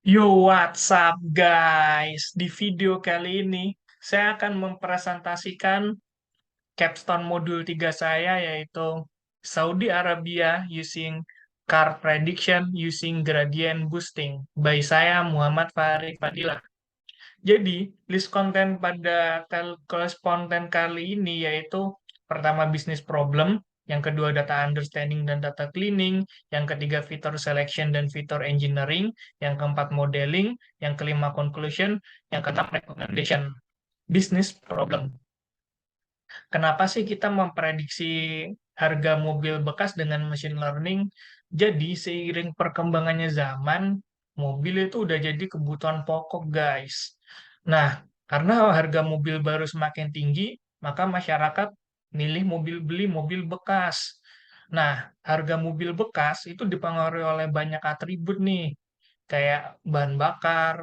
Yo, what's up guys? Di video kali ini, saya akan mempresentasikan capstone modul 3 saya, yaitu Saudi Arabia using car prediction using gradient boosting by saya Muhammad Farid Fadilah. Jadi, list konten pada kalkulus konten kali ini yaitu pertama business problem, yang kedua data understanding dan data cleaning, yang ketiga feature selection dan feature engineering, yang keempat modeling, yang kelima conclusion, yang keenam recommendation. Business problem. Kenapa sih kita memprediksi harga mobil bekas dengan machine learning? Jadi, seiring perkembangannya zaman, mobil itu udah jadi kebutuhan pokok, guys. Nah, karena harga mobil baru semakin tinggi, maka masyarakat beli mobil bekas. Nah, harga mobil bekas itu dipengaruhi oleh banyak atribut nih, kayak bahan bakar,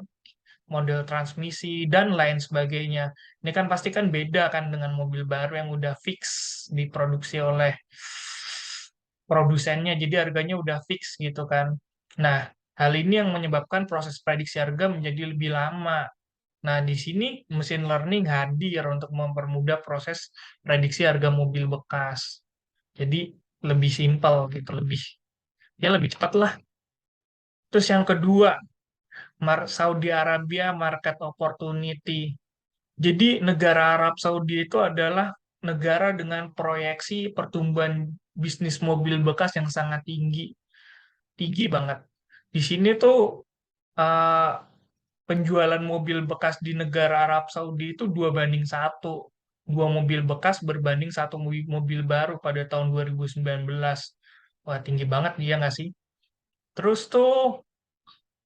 model transmisi, dan lain sebagainya. Ini kan pasti kan beda kan dengan mobil baru yang udah fix diproduksi oleh produsennya, jadi harganya udah fix gitu kan. Nah, hal ini yang menyebabkan proses prediksi harga menjadi lebih lama. Nah, di sini mesin learning hadir untuk mempermudah proses prediksi harga mobil bekas. Jadi lebih simpel gitu, lebih cepat lah. Terus yang kedua, Saudi Arabia market opportunity. Jadi negara Arab Saudi itu adalah negara dengan proyeksi pertumbuhan bisnis mobil bekas yang sangat tinggi, tinggi banget. Di sini tuh eh, penjualan mobil bekas di negara Arab Saudi itu 2 banding 1. Dua mobil bekas berbanding satu mobil baru pada tahun 2019. Wah, tinggi banget dia nggak sih? Terus tuh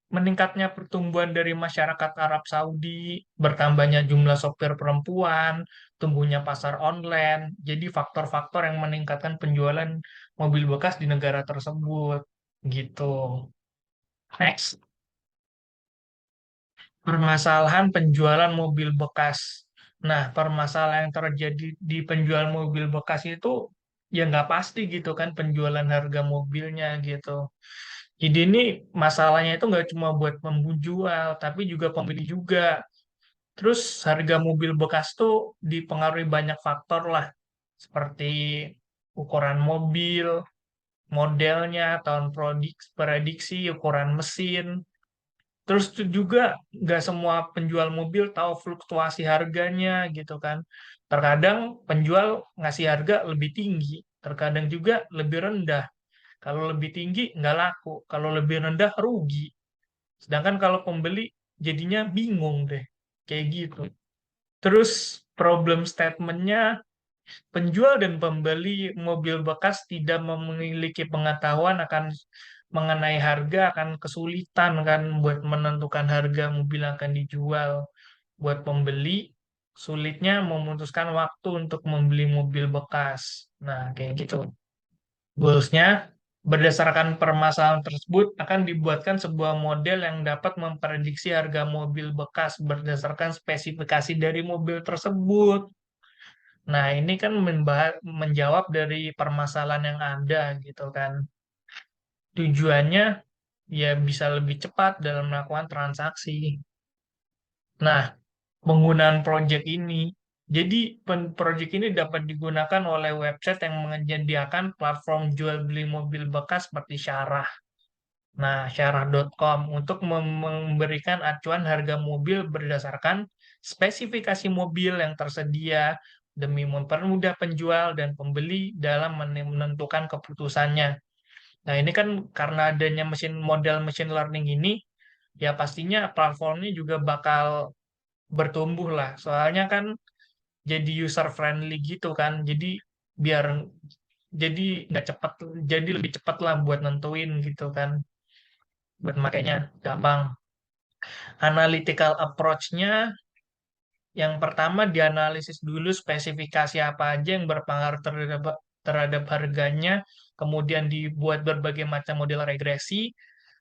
meningkatnya pertumbuhan dari masyarakat Arab Saudi, bertambahnya jumlah sopir perempuan, tumbuhnya pasar online, jadi faktor-faktor yang meningkatkan penjualan mobil bekas di negara tersebut. Gitu. Next, permasalahan penjualan mobil bekas. Nah, permasalahan yang terjadi di penjualan mobil bekas itu ya nggak pasti gitu kan penjualan harga mobilnya gitu. Jadi ini masalahnya itu nggak cuma buat penjual, tapi juga pembeli juga. Terus harga mobil bekas tuh dipengaruhi banyak faktor lah, seperti ukuran mobil, modelnya, tahun prediksi, ukuran mesin. Terus tuh juga nggak semua penjual mobil tahu fluktuasi harganya gitu kan. Terkadang penjual ngasih harga lebih tinggi, terkadang juga lebih rendah. Kalau lebih tinggi nggak laku, kalau lebih rendah rugi. Sedangkan kalau pembeli jadinya bingung deh, kayak gitu. Terus problem statementnya, penjual dan pembeli mobil bekas tidak memiliki pengetahuan akan mengenai harga, akan kesulitan kan buat menentukan harga mobil yang akan dijual. Buat pembeli, sulitnya memutuskan waktu untuk membeli mobil bekas. Nah, kayak gitu. Goalsnya, berdasarkan permasalahan tersebut, akan dibuatkan sebuah model yang dapat memprediksi harga mobil bekas berdasarkan spesifikasi dari mobil tersebut. Nah, ini kan menjawab dari permasalahan yang ada gitu kan. Tujuannya ya bisa lebih cepat dalam melakukan transaksi. Nah, penggunaan project ini, jadi project ini dapat digunakan oleh website yang menyediakan platform jual beli mobil bekas seperti Syarah. Nah, syarah.com untuk memberikan acuan harga mobil berdasarkan spesifikasi mobil yang tersedia demi mempermudah penjual dan pembeli dalam menentukan keputusannya. Nah, ini kan karena adanya model machine learning ini, ya pastinya platformnya juga bakal bertumbuh lah. Soalnya kan jadi user friendly gitu kan. Biar jadi nggak cepat, jadi lebih cepat lah buat nentuin gitu kan. Buat makanya gampang. Analytical approach-nya, yang pertama dianalisis dulu spesifikasi apa aja yang berpengaruh terhadap harganya, kemudian dibuat berbagai macam model regresi,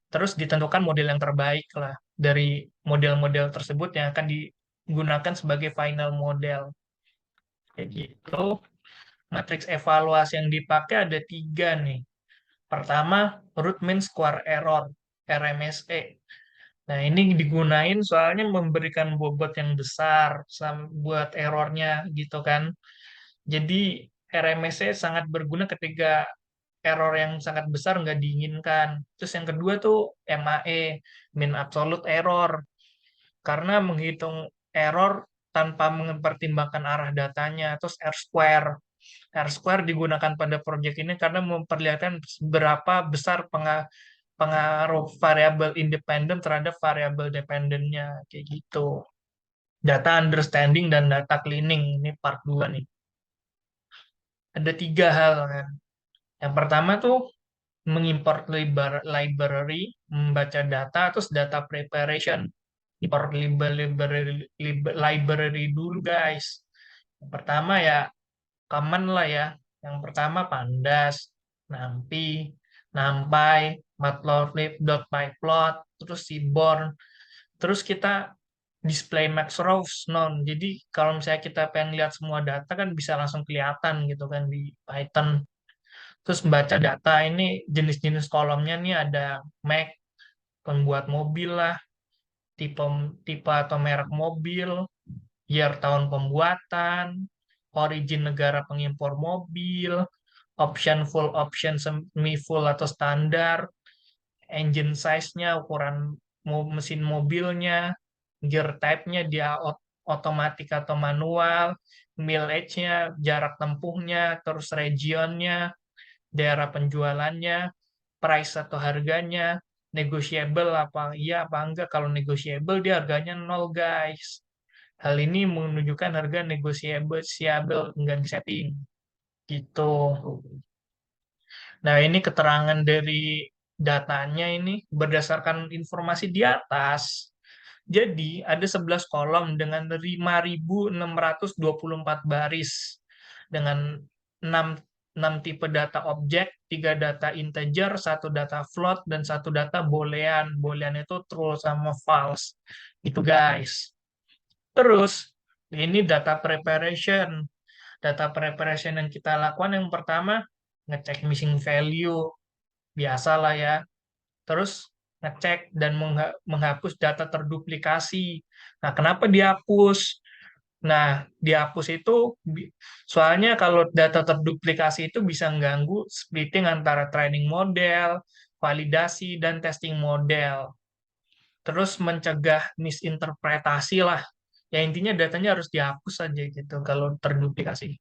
terus ditentukan model yang terbaik lah dari model-model tersebut yang akan digunakan sebagai final model. Kayak gitu. Matriks evaluasi yang dipakai ada 3 nih. Pertama, root mean square error, RMSE. Nah, ini digunain soalnya memberikan bobot yang besar buat errornya gitu kan. Jadi RMSC sangat berguna ketika error yang sangat besar nggak diinginkan. Terus yang kedua tuh MAE, mean absolute error. Karena menghitung error tanpa mempertimbangkan arah datanya. Terus R-square. R-square digunakan pada proyek ini karena memperlihatkan berapa besar pengaruh variabel independen terhadap variabel dependennya. Kayak gitu. Data understanding dan data cleaning. Ini part 2 nih. Ada tiga hal kan. Yang pertama tuh mengimport library, membaca data, terus data preparation. Import library dulu guys. Yang pertama ya common lah ya. Yang pertama Pandas, NumPy, NumPy, Matplotlib, .pyplot, terus Seaborn. Terus kita display max rows non. Jadi kalau misalnya kita pengen lihat semua data kan bisa langsung kelihatan gitu kan di Python. Terus membaca data ini jenis-jenis kolomnya nih ada Mac, pembuat mobil lah, tipe tipe atau merek mobil, year tahun pembuatan, origin negara pengimpor mobil, option full, option semi full atau standar, engine size-nya, ukuran mesin mobilnya, gear type-nya dia otomatis atau manual, mileage-nya, jarak tempuhnya, terus regionnya, daerah penjualannya, price atau harganya, negotiable apa iya apa enggak. Kalau negotiable dia harganya nol guys. Hal ini menunjukkan harga negosiable siable enggak disetting gitu. Nah, ini keterangan dari datanya ini berdasarkan informasi di atas. Jadi, ada 11 kolom dengan 5.624 baris dengan 6 6 tipe data objek, 3 data integer, 1 data float, dan 1 data boolean. Boolean itu true sama false. Itu guys. Terus, ini data preparation. Data preparation yang kita lakukan yang pertama, ngecek missing value. Biasalah ya. Terus ngecek dan menghapus data terduplikasi. Nah, kenapa dihapus? Nah, dihapus itu soalnya kalau data terduplikasi itu bisa mengganggu splitting antara training model, validasi, dan testing model. Terus mencegah misinterpretasi lah. Ya intinya datanya harus dihapus saja gitu kalau terduplikasi.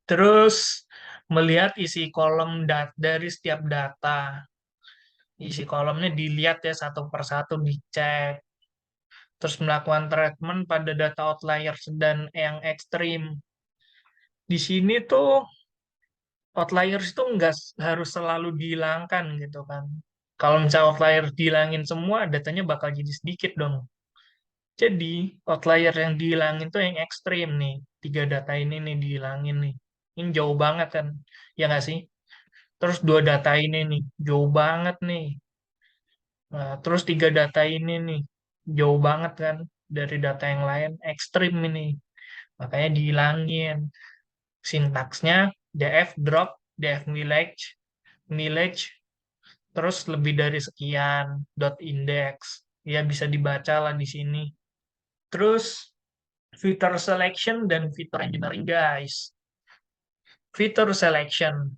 Terus melihat isi kolom dari setiap data. Isi kolomnya dilihat ya satu persatu dicek. Terus melakukan treatment pada data outliers dan yang ekstrim. Di sini tuh outliers itu nggak harus selalu dihilangkan gitu kan. Kalau misalnya outlier dihilangin semua, datanya bakal jadi sedikit dong. Jadi outlier yang dihilangin tuh yang ekstrim nih. Tiga data ini nih dihilangin nih. Ini jauh banget kan, ya nggak sih? Terus dua data ini nih, jauh banget nih. Nah, terus tiga data ini nih, jauh banget kan dari data yang lain, ekstrim ini. Makanya dihilangin. Sintaksnya df drop, df mileage, mileage, terus lebih dari sekian, dot index. Ya bisa dibaca lah di sini. Terus filter selection dan filter engineering guys. Filter selection.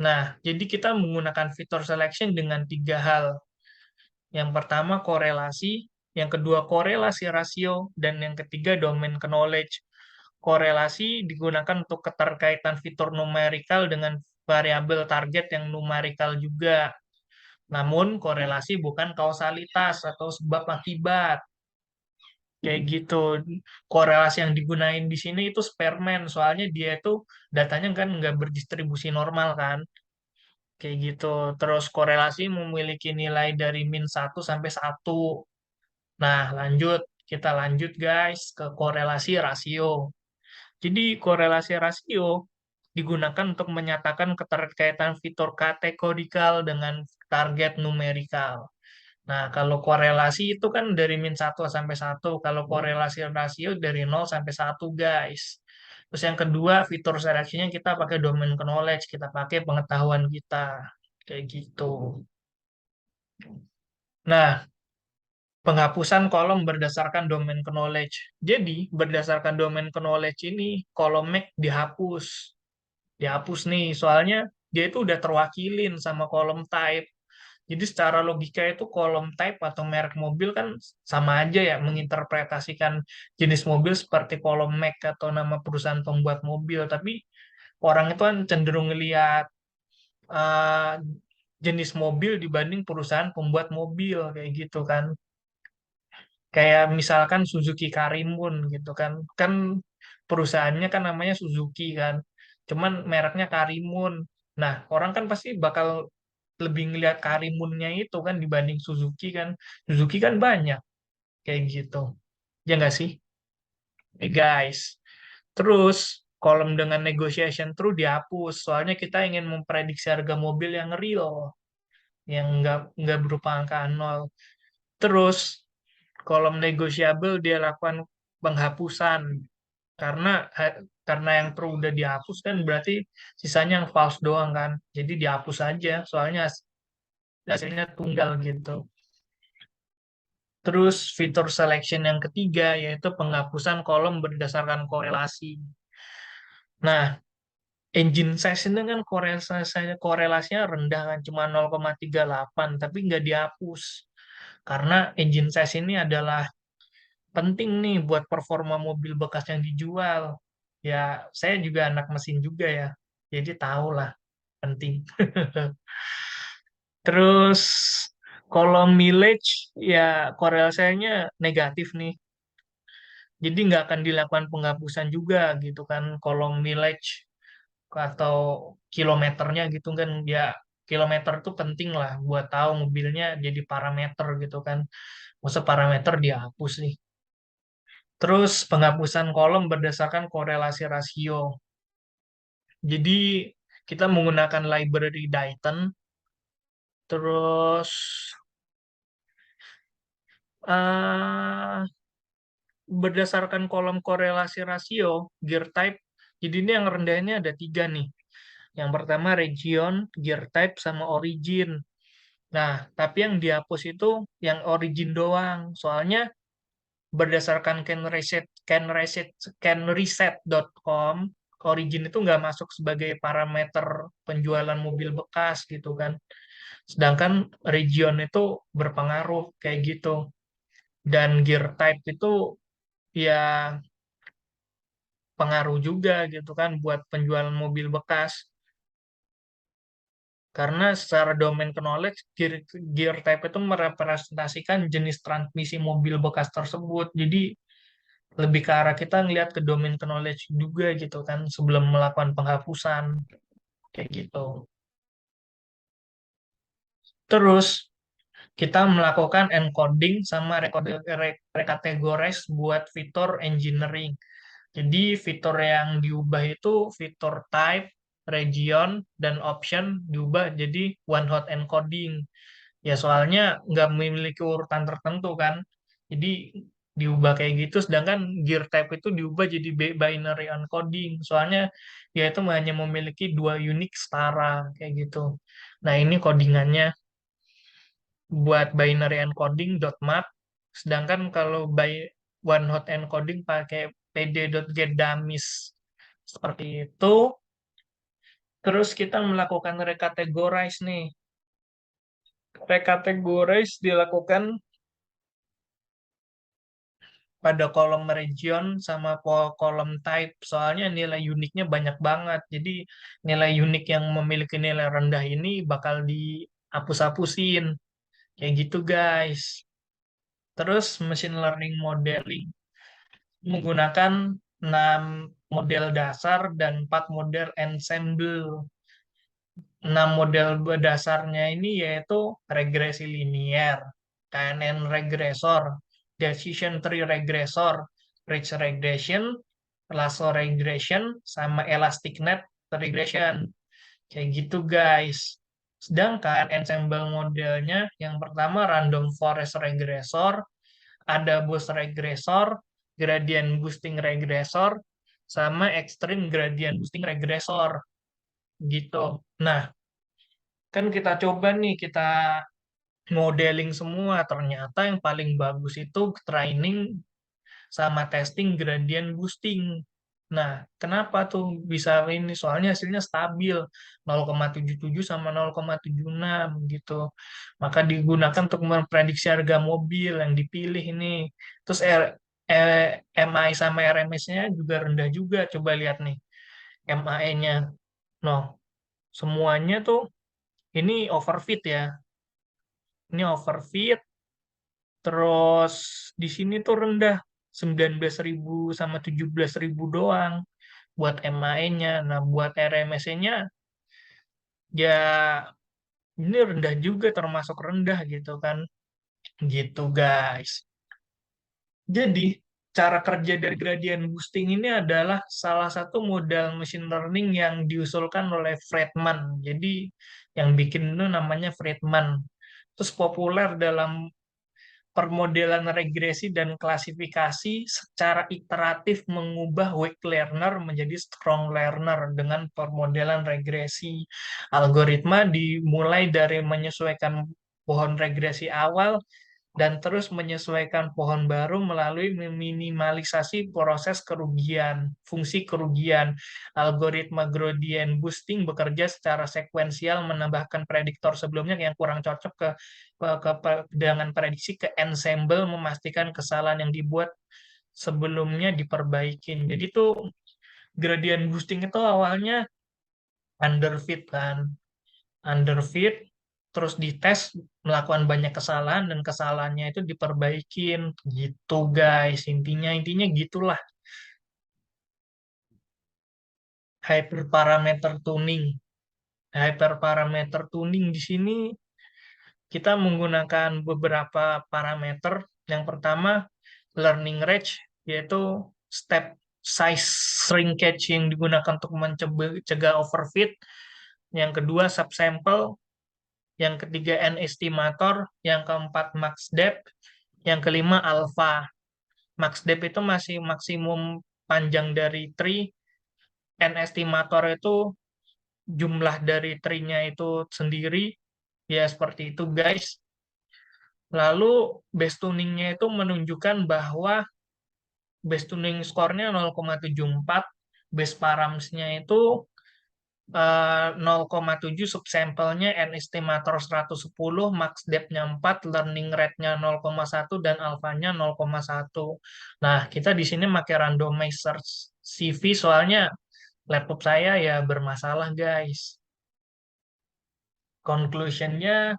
Nah, jadi kita menggunakan filter selection dengan tiga hal. Yang pertama korelasi, yang kedua korelasi rasio, dan yang ketiga domain knowledge. Korelasi digunakan untuk keterkaitan fitur numerikal dengan variabel target yang numerikal juga. Namun korelasi bukan kausalitas atau sebab akibat. Kayak gitu. Korelasi yang digunain di sini itu Spearman, soalnya dia itu datanya kan nggak berdistribusi normal kan. Kayak gitu. Terus korelasi memiliki nilai dari -1 sampai 1. Nah, lanjut. Kita lanjut guys ke korelasi rasio. Jadi korelasi rasio digunakan untuk menyatakan keterkaitan fitur kategorikal dengan target numerikal. Nah, kalau korelasi itu kan dari -1 sampai 1. Kalau korelasi rasio dari 0 sampai 1 guys. Terus yang kedua, fitur seleksinya kita pakai domain knowledge, kita pakai pengetahuan kita. Kayak gitu. Nah, Penghapusan kolom berdasarkan domain knowledge. Jadi, berdasarkan domain knowledge ini, kolom make dihapus. Dihapus nih, soalnya dia itu udah terwakilin sama kolom type. Jadi secara logika itu kolom type atau merek mobil kan sama aja ya, menginterpretasikan jenis mobil seperti kolom make atau nama perusahaan pembuat mobil. Tapi orang itu kan cenderung ngelihat eh, jenis mobil dibanding perusahaan pembuat mobil kayak gitu kan. Kayak misalkan Suzuki Karimun gitu kan. Kan perusahaannya kan namanya Suzuki kan. Cuman mereknya Karimun. Nah, orang kan pasti bakal lebih ngelihat Karimunnya itu kan dibanding Suzuki kan. Suzuki kan banyak kayak gitu. Ya nggak sih? Guys. Terus kolom dengan negotiation true dihapus. Soalnya kita ingin memprediksi harga mobil yang real, yang nggak berupa angka nol. Terus kolom negotiable dia lakukan penghapusan karena karena yang true udah dihapus kan berarti sisanya yang false doang kan. Jadi dihapus aja soalnya hasilnya tunggal gitu. Terus fitur selection yang ketiga yaitu penghapusan kolom berdasarkan korelasi. Nah, engine size ini kan korelasinya rendah kan cuma 0,38 tapi nggak dihapus karena engine size ini adalah penting nih buat performa mobil bekas yang dijual. Ya, saya juga anak mesin juga ya. Jadi tahu lah penting. Terus kolom mileage ya korelasinya negatif nih. Jadi nggak akan dilakukan penghapusan juga gitu kan kolom mileage atau kilometernya gitu kan ya kilometer itu penting lah buat tahu mobilnya jadi parameter gitu kan. Masa parameter dihapus nih. Terus penghapusan kolom berdasarkan korelasi rasio. Jadi kita menggunakan library Dyson, terus eh berdasarkan kolom korelasi rasio, gear type. Jadi ini yang rendah ini ada tiga nih. Yang pertama region, gear type, sama origin. Nah, tapi yang dihapus itu yang origin doang. Soalnya berdasarkan canreset.com origin itu nggak masuk sebagai parameter penjualan mobil bekas gitu kan sedangkan region itu berpengaruh kayak gitu dan gear type itu ya pengaruh juga gitu kan buat penjualan mobil bekas karena secara domain knowledge gear type itu merepresentasikan jenis transmisi mobil bekas tersebut jadi lebih ke arah kita ngelihat ke domain knowledge juga gitu kan sebelum melakukan penghapusan kayak gitu. Terus kita melakukan encoding sama recategorize buat fitur engineering. Jadi fitur yang diubah itu fitur type, region, dan option diubah jadi one hot encoding. Ya soalnya nggak memiliki urutan tertentu kan. Jadi diubah kayak gitu, sedangkan gear type itu diubah jadi binary encoding. Soalnya dia itu hanya memiliki dua unit setara kayak gitu. Nah ini codingannya buat binary encoding .map, sedangkan kalau by one hot encoding pakai pd.getDummies seperti itu. Terus kita melakukan recategorize nih. Recategorize dilakukan pada kolom region sama kolom type. Soalnya nilai uniknya banyak banget. Jadi nilai unik yang memiliki nilai rendah ini bakal dihapus-hapusin. Kayak gitu guys. Terus machine learning modeling. Menggunakan 6 model dasar dan 4 model ensemble. 6 model dasarnya ini yaitu regresi linier, KNN regressor, decision tree regressor, ridge regression, lasso regression, sama elastic net regression. Kayak gitu guys. Sedangkan ensemble modelnya yang pertama random forest regressor, ada boost regressor, gradient boosting regressor, sama extreme gradient boosting regressor gitu. Nah, kan kita coba nih, kita modeling semua. Ternyata yang paling bagus itu training sama testing gradient boosting. Nah, kenapa tuh bisa ini? Soalnya hasilnya stabil 0,77 sama 0,76 gitu. Maka digunakan untuk memprediksi harga mobil yang dipilih ini. Terus MAI sama RMS-nya juga rendah juga. Coba lihat nih MAE-nya. Noh, semuanya tuh ini overfit ya. Ini overfit. Terus di sini tuh rendah 19.000 sama 17.000 doang buat MAE-nya. Nah, buat RMSE-nya ya ini rendah juga termasuk rendah gitu kan. Gitu guys. Jadi cara kerja dari gradient boosting ini adalah salah satu model machine learning yang diusulkan oleh Friedman. Jadi yang bikin itu namanya Friedman. Terus populer dalam permodelan regresi dan klasifikasi secara iteratif mengubah weak learner menjadi strong learner dengan permodelan regresi. Algoritma dimulai dari menyesuaikan pohon regresi awal dan terus menyesuaikan pohon baru melalui meminimalisasi proses kerugian, fungsi kerugian. Algoritma gradient boosting bekerja secara sekuensial menambahkan prediktor sebelumnya yang kurang cocok dengan prediksi ke ensemble memastikan kesalahan yang dibuat sebelumnya diperbaikin. Jadi tuh gradient boosting itu awalnya underfit kan, underfit terus dites melakukan banyak kesalahan dan kesalahannya itu diperbaikin gitu guys, intinya gitulah. Hyperparameter tuning, hyperparameter tuning di sini kita menggunakan beberapa parameter. Yang pertama learning range, yaitu step size shrinkage yang digunakan untuk mencegah overfit. Yang kedua subsample, yang ketiga N estimator, yang keempat max depth, yang kelima alpha. Max depth itu masih maksimum panjang dari tree, N estimator itu jumlah dari tree-nya itu sendiri, ya seperti itu guys. Lalu base tuningnya itu menunjukkan bahwa base tuning skornya 0,74, base params-nya itu 0,7, subsample-nya N estimator 110, max depth-nya 4, learning rate-nya 0,1, dan alpha-nya 0,1. Nah, kita di sini pakai randomizer CV soalnya laptop saya ya bermasalah, guys. Conclusion-nya,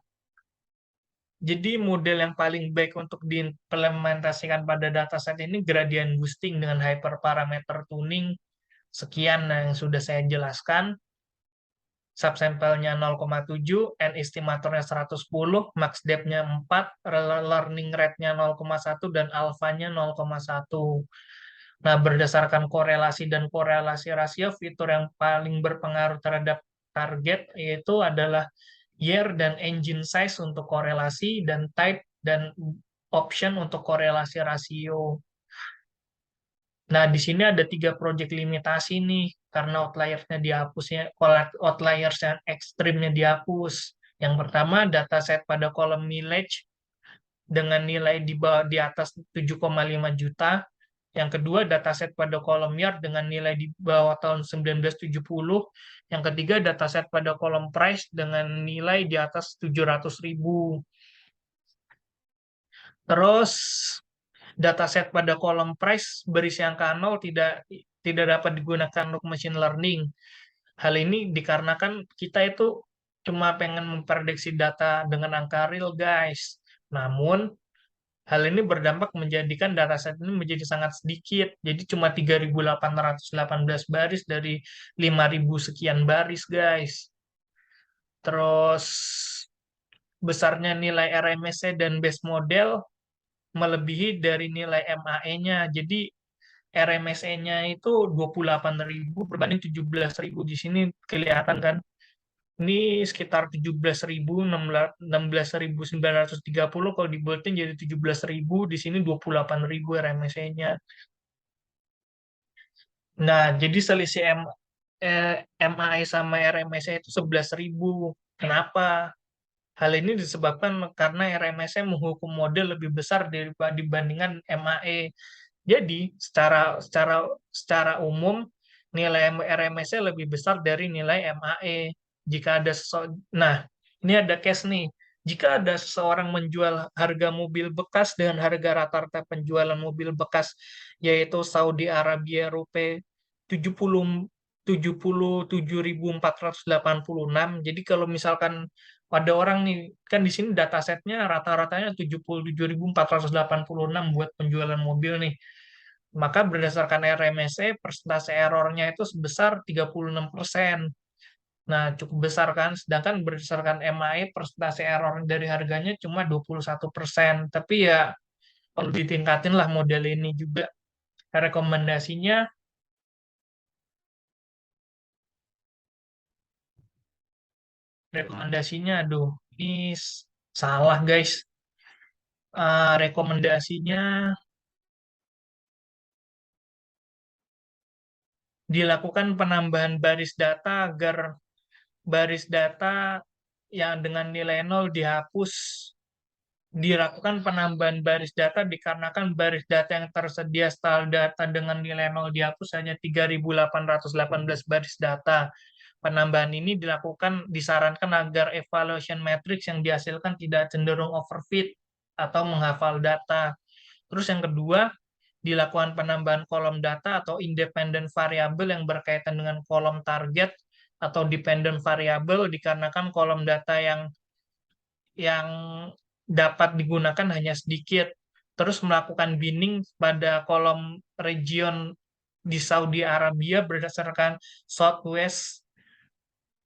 jadi model yang paling baik untuk diimplementasikan pada dataset ini gradient boosting dengan hyperparameter tuning. Sekian yang sudah saya jelaskan. Subsampelnya 0,7, N estimatornya 110, max depth-nya 4, learning rate-nya 0,1, dan alpha-nya 0,1. Nah, berdasarkan korelasi dan korelasi rasio, fitur yang paling berpengaruh terhadap target yaitu adalah year dan engine size untuk korelasi, dan type dan option untuk korelasi rasio. Nah, di sini ada 3 proyek limitasi nih, karena outliersnya dihapusnya, outliers yang ekstrimnya dihapus. Yang pertama, dataset pada kolom mileage dengan nilai di bawah di atas 7,5 juta. Yang kedua, dataset pada kolom yard dengan nilai di bawah tahun 1970. Yang ketiga, dataset pada kolom price dengan nilai di atas 700.000. Terus dataset pada kolom price berisi angka 0 tidak dapat digunakan untuk machine learning. Hal ini dikarenakan kita itu cuma pengen memprediksi data dengan angka real, guys. Namun, hal ini berdampak menjadikan dataset ini menjadi sangat sedikit. Jadi cuma 3.818 baris dari 5.000 sekian baris, guys. Terus, besarnya nilai RMSE dan base model melebihi dari nilai MAE-nya. Jadi RMSE-nya itu 28.000 berbanding 17.000. Di sini kelihatan kan. Ini sekitar 17.000, 16.930. Kalau dibuatin jadi 17.000. Di sini 28.000 RMSE-nya. Nah, jadi selisih MAE sama RMSE itu 11.000. Kenapa? Hal ini disebabkan karena RMSE menghukum model lebih besar dibandingkan MAE. Jadi, secara umum nilai RMSE lebih besar dari nilai MAE. Jika ada nah, ini ada case nih. Jika ada seseorang menjual harga mobil bekas dengan harga rata-rata penjualan mobil bekas yaitu Saudi Arabia rupiah 70 77.486. Jadi kalau misalkan ada orang nih, kan di sini datasetnya rata-ratanya 77.486 buat penjualan mobil nih. Maka berdasarkan RMSE, persentase errornya itu sebesar 36%. Nah, cukup besar kan? Sedangkan berdasarkan MAE, persentase error dari harganya cuma 21%. Tapi ya perlu ditingkatin lah model ini juga. Rekomendasinya, aduh, ini salah guys. Rekomendasinya dilakukan penambahan baris data agar baris data yang dengan nilai nol dihapus. Dilakukan penambahan baris data dikarenakan baris data yang tersedia setelah data dengan nilai nol dihapus hanya 3.818 baris data. Penambahan ini disarankan agar evaluation matrix yang dihasilkan tidak cenderung overfit atau menghafal data. Terus yang kedua, dilakukan penambahan kolom data atau independent variable yang berkaitan dengan kolom target atau dependent variable dikarenakan kolom data yang dapat digunakan hanya sedikit. Terus melakukan binning pada kolom region di Saudi Arabia berdasarkan Southwest,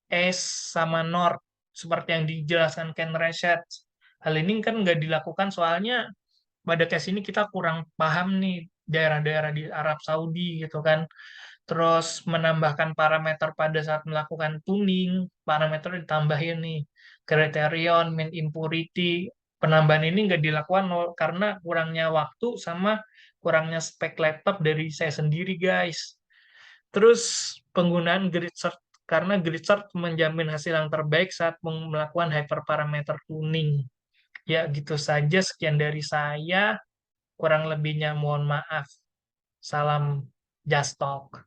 East, sama North, seperti yang dijelaskan Ken Research. Hal ini kan nggak dilakukan soalnya pada case ini kita kurang paham nih daerah-daerah di Arab Saudi gitu kan. Terus menambahkan parameter pada saat melakukan tuning, parameter ditambahin nih, criterion, mean impurity. Penambahan ini nggak dilakukan karena kurangnya waktu sama kurangnya spek laptop dari saya sendiri, guys. Terus penggunaan grid search, karena grid search menjamin hasil yang terbaik saat melakukan hyperparameter tuning. Ya, gitu saja. Sekian dari saya. Kurang lebihnya mohon maaf. Salam Just Talk.